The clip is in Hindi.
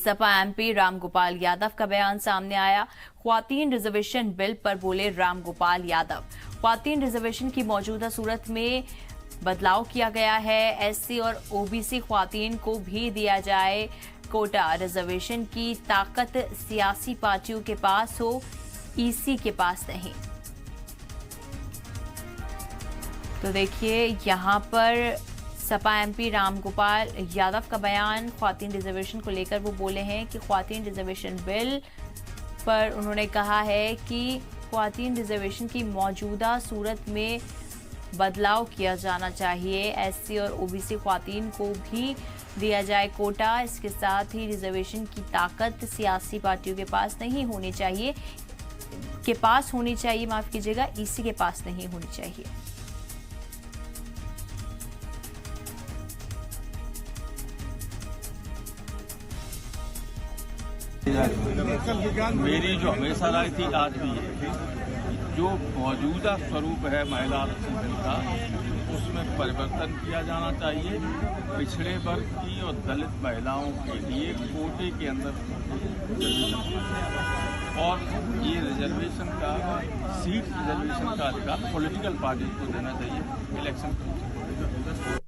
सपा एमपी रामगोपाल यादव का बयान सामने आया। ख्वातीन रिजर्वेशन बिल पर बोले रामगोपाल यादव। ख्वातीन रिजर्वेशन की मौजूदा सूरत में बदलाव किया गया है। एससी और ओबीसी ख्वातीन को भी दिया जाए कोटा। रिजर्वेशन की ताकत सियासी पार्टियों के पास हो, ईसी के पास नहीं। तो देखिए यहां पर सपा एमपी रामगोपाल यादव का बयान ख्वातीन रिजर्वेशन को लेकर वो बोले हैं कि ख्वातीन रिजर्वेशन बिल पर उन्होंने कहा है कि ख्वातीन रिजर्वेशन की मौजूदा सूरत में बदलाव किया जाना चाहिए। एससी और ओबीसी ख्वातीन को भी दिया जाए कोटा। इसके साथ ही रिजर्वेशन की ताकत सियासी पार्टियों के पास नहीं होनी चाहिए, माफ कीजिएगा, ईसी के पास नहीं होनी चाहिए। मेरी जो हमेशा राय थी आज भी है, जो मौजूदा स्वरूप है महिला आरक्षण का उसमें परिवर्तन किया जाना चाहिए। पिछड़े वर्ग की और दलित महिलाओं के लिए कोटे के अंदर और ये रिजर्वेशन का सीट रिजर्वेशन का अधिकार पॉलिटिकल पार्टी को देना चाहिए इलेक्शन।